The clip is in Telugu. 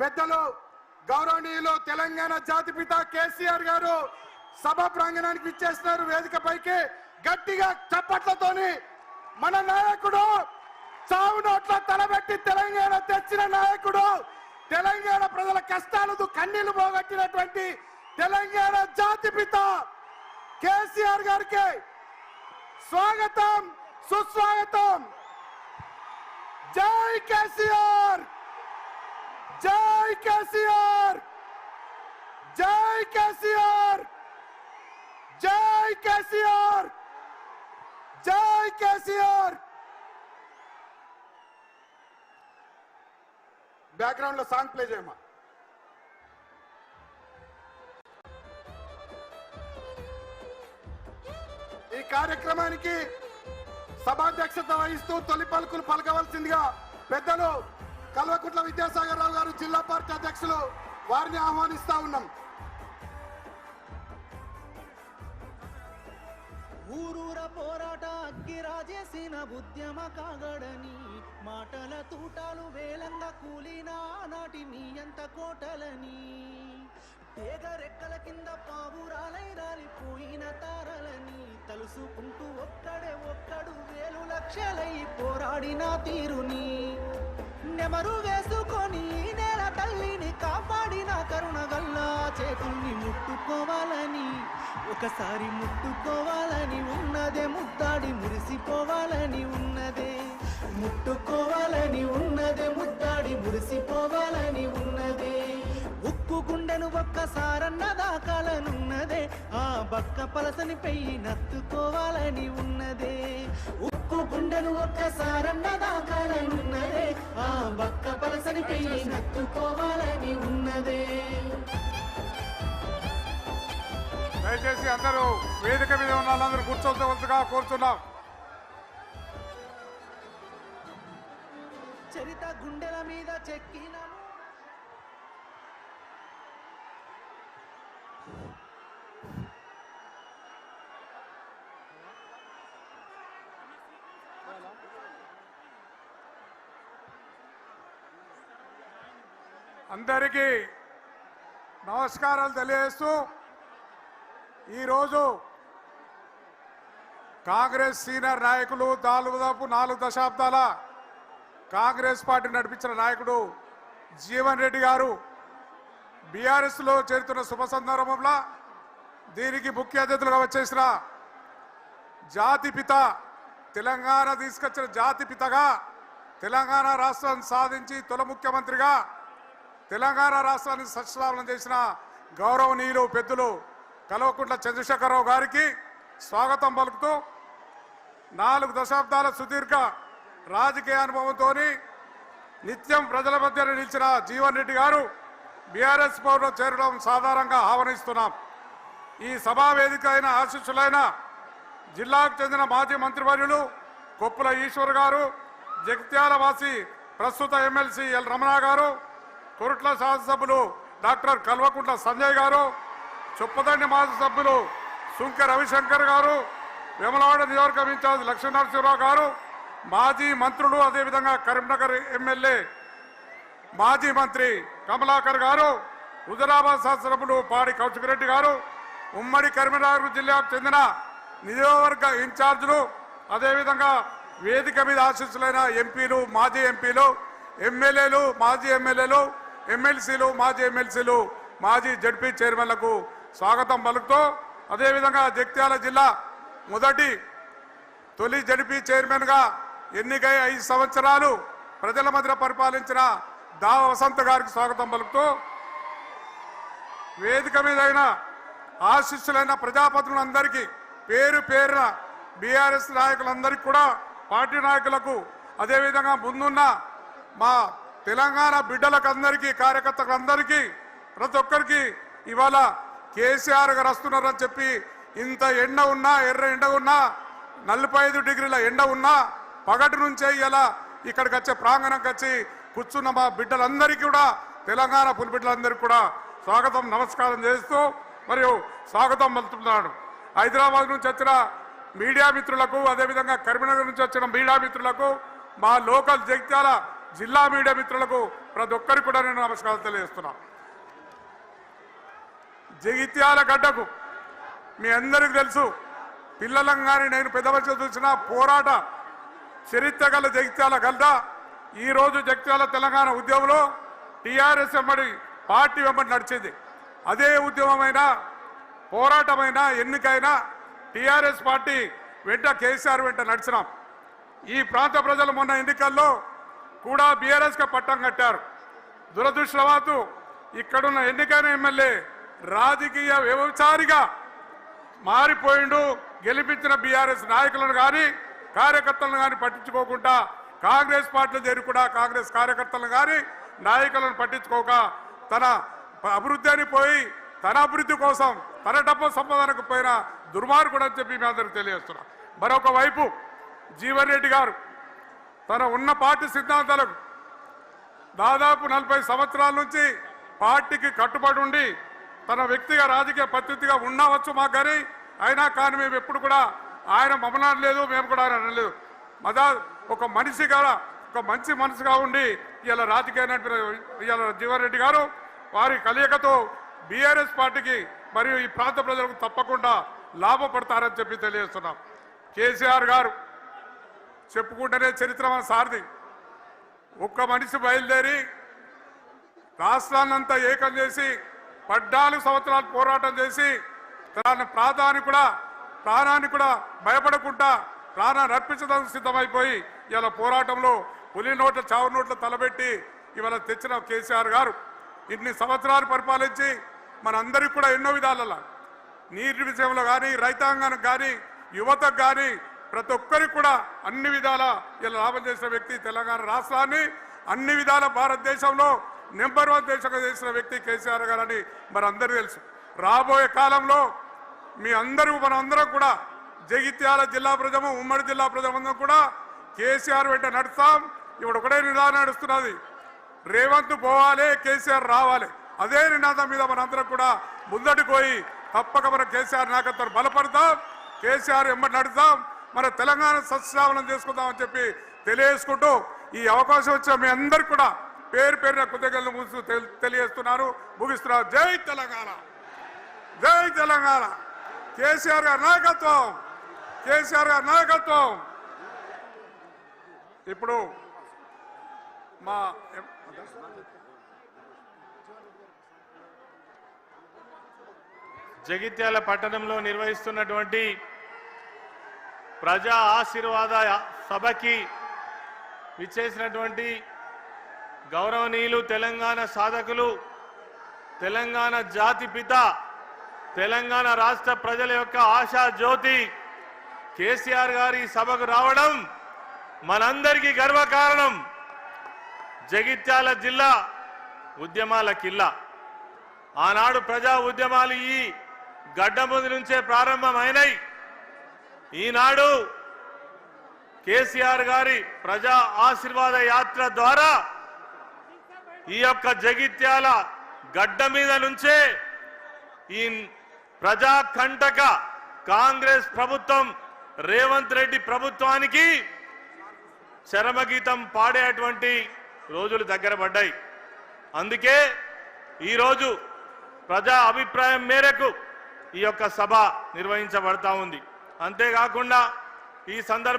పెద్దలు గౌరవనీయులు తెలంగాణ జాతిపిత కేసీఆర్ గారు సభ ప్రాంగణానికి ఇచ్చేస్తున్నారు. వేదికపైకి గట్టిగా చప్పట్లతోని మన నాయకుడు చావు నోట్ల తలబెట్టి తెలంగాణ తెచ్చిన నాయకుడు, తెలంగాణ ప్రజల కష్టాలకు కన్నీళ్లు పోగొట్టినటువంటి తెలంగాణ జాతిపిత కేసీఆర్ గారికి స్వాగతం, సుస్వాగతం. జై కేసీఆర్, జై కేసీఆర్, జై కేసీఆర్, జై కేసీఆర్, జై కేసీఆర్. బ్యాక్గ్రౌండ్ లో సాంగ్ ప్లే చేయమా. ఈ కార్యక్రమానికి సభాధ్యక్షత వహిస్తూ తొలి పలుకులు పలకవలసిందిగా పెద్దలు కల్వకుంట్ల విద్యాసాగర్ రావు గారు, జిల్లా పార్టీ అధ్యక్షులు, వారిని ఆహ్వానిస్తా ఉన్నాం. ఊరూర పోరాట అగ్గి రాజేసిన ఉద్యమ కాగడని మాటల తూటాలు వేలంగా కూలినా నాటి మీ అంత కోటలని తీగరెక్కల కింద పావురాలై రాలిపోయిన తారలని తలుసుకుంటూ ఒక్కడు వేలు లక్షలై పోరాడిన తీరుని నెమరు వేసుకొని నేల తల్లిని కాపాడిన కరుణగల్లా చేతుల్ని ముట్టుకోవాలని, ఒకసారి ముట్టుకోవాలని ఉన్నదే, ముద్దాడి మురిసిపోవాలని ఉన్నదే, ముట్టుకోవాలని ఉన్నదే, ముద్దాడి మురిసిపోవాలని ఉన్నదే. ఉక్కు గుండెను ఒక్కసారన్న దాకాలనున్నదే, ఆ బక్క పలసని పెయ్యి నత్తుకోవాలని ఉన్నదే. ఉక్కు గుండెను ఒక్కసారన్న దాకాలనున్నదే, ఆ బక్క పలసని పెయ్యి నత్తుకోవాలని ఉన్నదే. దయచేసి అందరూ వేదిక మీద ఉన్న వాళ్ళందరూ కూర్చోవలసిగా కోరుతున్నాం. చరిత గుండెల మీద చెక్కిన అందరికీ నమస్కారాలు తెలియజేస్తూ ఈరోజు కాంగ్రెస్ సీనియర్ నాయకులు, దాదాపు 4 దశాబ్దాల కాంగ్రెస్ పార్టీ నడిపించిన నాయకుడు జీవన్ రెడ్డి గారు బీఆర్ఎస్లో చేరుతున్న శుభ సందర్భంలో దీనికి ముఖ్య అతిథులుగా వచ్చేసిన జాతిపిత, తెలంగాణ తీసుకొచ్చిన జాతిపితగా, తెలంగాణ రాష్ట్రాన్ని సాధించి తొలి ముఖ్యమంత్రిగా తెలంగాణ రాష్ట్రాన్ని సస్యశ్యామలం చేసిన గౌరవనీయులు పెద్దలు కల్వకుంట్ల చంద్రశేఖరరావు గారికి స్వాగతం పలుకుతూ 4 దశాబ్దాల సుదీర్ఘ రాజకీయ అనుభవంతో నిత్యం ప్రజల మధ్య నిలిచిన జీవన్ రెడ్డి గారు బీఆర్ఎస్ పౌరులో చేరడం సాధారణంగా ఆహ్వానిస్తున్నాం. ఈ సభా వేదిక అయిన ఆశీస్సులైన జిల్లాకు చెందిన మాజీ మంత్రివర్యులు కొప్పుల ఈశ్వర్ గారు, జగిత్యాల వాసి ప్రస్తుత ఎమ్మెల్సీ ఎల్ రమణ గారు, కొరుట్ల శాసనసభ్యులు డాక్టర్ కల్వకుంట్ల సంజయ్ గారు, చొప్పదండి మాజీ సభ్యులు సుంక రవిశంకర్ గారు, వేములవాడ నియోజకవర్గం ఇన్ఛార్జ్ లక్ష్మీనరసింహరావు గారు, మాజీ మంత్రులు, అదేవిధంగా కరీంనగర్ ఎమ్మెల్యే మాజీ మంత్రి కమలాకర్ గారు, హుజరాబాద్ శాసనసభ్యులు పాడి కౌశిక్ గారు, ఉమ్మడి కరీంనగర్ జిల్లాకు చెందిన నియోజకవర్గ ఇన్ఛార్జీలు, అదేవిధంగా వేదిక మీద ఆశీస్సులైన ఎంపీలు, మాజీ ఎంపీలు, ఎమ్మెల్యేలు, మాజీ ఎమ్మెల్యేలు, ఎమ్మెల్సీలు, మాజీ ఎమ్మెల్సీలు, మాజీ జడ్పీ చైర్మన్లకు స్వాగతం పలుకుతూ, అదేవిధంగా జగిత్యాల జిల్లా మొదటి తొలి జడ్పీ చైర్మన్గా ఎన్నికై 5 సంవత్సరాలు ప్రజల మధ్య పరిపాలించిన దావ వసంత గారికి స్వాగతం పలుకుతూ, వేదిక మీద అయిన ఆశీస్సులైన ప్రజాప్రతినిధులందరికీ పేరు పేరున బీఆర్ఎస్ నాయకులందరికీ కూడా, పార్టీ నాయకులకు, అదేవిధంగా ముందున్న మా తెలంగాణ బిడ్డలకు అందరికీ, కార్యకర్తలందరికీ, ప్రతి ఒక్కరికి ఇవాళ కేసీఆర్ గారు వస్తున్నారని చెప్పి ఇంత ఎండ ఉన్నా, ఎర్ర ఎండ ఉన్నా, 45 డిగ్రీల ఎండ ఉన్నా పగటి నుంచే ఇలా ఇక్కడికి వచ్చే ప్రాంగణంకి వచ్చి కూర్చున్న మా బిడ్డలందరికీ కూడా, తెలంగాణ పులి బిడ్డలందరికీ కూడా స్వాగతం, నమస్కారం చేస్తూ మరియు స్వాగతం పలుకుతున్నాడు. హైదరాబాద్ నుంచి వచ్చిన మీడియా మిత్రులకు, అదేవిధంగా కరీంనగర్ నుంచి వచ్చిన మీడియా మిత్రులకు, మా లోకల్ జగిత్యాల జిల్లా మీడియా మిత్రులకు ప్రతి ఒక్కరికి కూడా నేను నమస్కారాలు తెలియజేస్తున్నా. జగిత్యాల గడ్డకు మీ అందరికీ తెలుసు, పిల్లలను కానీ నేను పెద్ద వయసు చూసిన పోరాట చరిత్ర గల జగిత్యాల గడ్డ. ఈరోజు జగిత్యాల తెలంగాణ ఉద్యమంలో టీఆర్ఎస్ వెంబడి పార్టీ వెంబడి నడిచింది. అదే ఉద్యమమైనా పోరాటమైనా ఎన్నికైనా టీఆర్ఎస్ పార్టీ వెంట కేసీఆర్ వెంట నడిచినాం. ఈ ప్రాంత ప్రజలు మొన్న ఎన్నికల్లో కూడా బీఆర్ఎస్కి పట్టం కట్టారు. దురదృష్టవశాత్తు ఇక్కడున్న ఎన్నికైన ఎమ్మెల్యే రాజకీయ వ్యభిచారిగా మారిపోయిండు. గెలిపించిన బీఆర్ఎస్ నాయకులను కానీ కార్యకర్తలను కానీ పట్టించుకోకుండా కాంగ్రెస్ పార్టీలో చేరి కూడా కాంగ్రెస్ కార్యకర్తలను కానీ నాయకులను పట్టించుకోక తన అభివృద్ధి అని పోయి తన అభివృద్ధి కోసం తన డబ్బు సంపాదనకు పోయిన దుర్మార్గుడు అని చెప్పి మీ అందరికీ తెలియజేస్తున్నా. మరొక వైపు జీవన్ రెడ్డి గారు తన ఉన్న పార్టీ సిద్ధాంతాలకు దాదాపు 40 సంవత్సరాల నుంచి పార్టీకి కట్టుబడి ఉండి తన వ్యక్తిగా రాజకీయ పద్ధతిగా ఉండవచ్చు మాకు కానీ అయినా కానీ మేము ఎప్పుడు కూడా ఆయన మమ్మల్ని అనలేదు, మేము కూడా ఆయన అనలేదు. ఒక మనిషిగా ఒక మంచి మనసుగా ఉండి ఇలా రాజకీయ ఇలా జీవన్ రెడ్డి గారు వారి కలయికతో బీఆర్ఎస్ పార్టీకి మరియు ఈ ప్రాంత ప్రజలకు తప్పకుండా లాభపడతారని చెప్పి తెలియజేస్తున్నాం. కేసీఆర్ గారు చెప్పుకుంటేనే చరిత్ర మన సారథి. ఒక్క మనిషి బయలుదేరి రాష్ట్రాన్నంతా ఏకం చేసి 14 సంవత్సరాలు పోరాటం చేసి తన ప్రాణాన్ని కూడా భయపడకుండా ప్రాణాన్ని అర్పించడానికి సిద్ధమైపోయి ఇలా పోరాటంలో పులి నోట్ల చావు నోట్ల తలబెట్టి ఇవాళ తెచ్చిన కేసీఆర్ గారు ఇన్ని సంవత్సరాలు పరిపాలించి మనందరికీ కూడా ఎన్నో విధాలలో నీటి విషయంలో కానీ రైతాంగానికి కానీ యువతకు కానీ ప్రతి ఒక్కరికి కూడా అన్ని విధాల ఇలా లాభం చేసిన వ్యక్తి. తెలంగాణ రాష్ట్రాన్ని అన్ని విధాల భారతదేశంలో నెంబర్ 1 దేశంగా చేసిన వ్యక్తి కేసీఆర్ గారు అని మనందరికీ తెలుసు. రాబోయే కాలంలో మీ మనందరం కూడా జగిత్యాల జిల్లా ప్రజము ఉమ్మడి జిల్లా ప్రజలందరం కూడా కేసీఆర్ వెంట నడుస్తాం. ఇప్పుడు ఒకటే నిదానం నడుస్తున్నది, రేవంత్ పోవాలి, కేసీఆర్ రావాలి. అదే నినాదం మీద మనందరం కూడా ముందటికి పోయి తప్పక మన కేసీఆర్ నాయకత్వం బలపడతాం, కేసీఆర్ వెంబడి నడుస్తాం, మన తెలంగాణ సస్యశ్యామలం చేసుకుందామని చెప్పి తెలియజేసుకుంటూ ఈ అవకాశం వచ్చిన మీ అందరికి కూడా పేరు పేరున కృతజ్ఞతలు తెలియజేస్తున్నారు, ముగిస్తున్నారు. జై తెలంగాణ, జై తెలంగాణ. కేసీఆర్ గారి నాయకత్వం, కేసీఆర్ గారి నాయకత్వం. ఇప్పుడు మా జగిత్యాల పట్టణంలో నిర్వహిస్తున్నటువంటి ప్రజా ఆశీర్వాద సభకి విచ్చేసినటువంటి గౌరవనీయులు తెలంగాణ సాధకులు, తెలంగాణ జాతి పిత, తెలంగాణ రాష్ట్ర ప్రజల యొక్క ఆశా జ్యోతి కేసీఆర్ గారి సభకు రావడం మనందరికీ గర్వకారణం. జగిత్యాల జిల్లా ఉద్యమాల కిల్లా. ఆనాడు ప్రజా ఉద్యమాలు ఈ గడ్డ ముందు నుంచే ప్రారంభమైనాయి. ఈనాడు కేసీఆర్ గారి ప్రజా ఆశీర్వాద యాత్ర ద్వారా ఈ యొక్క జగిత్యాల గడ్డ మీద నుంచే ఈ ప్రజాకంటక కాంగ్రెస్ ప్రభుత్వం రేవంత్ రెడ్డి ప్రభుత్వానికి చరమగీతం పాడేటువంటి రోజులు దగ్గర పడ్డాయి. అందుకే ఈరోజు ప్రజా అభిప్రాయం మేరకు ఈ యొక్క సభ నిర్వహించబడతా ఉంది. అంతేకాకుండా ఈ సందర్భంగా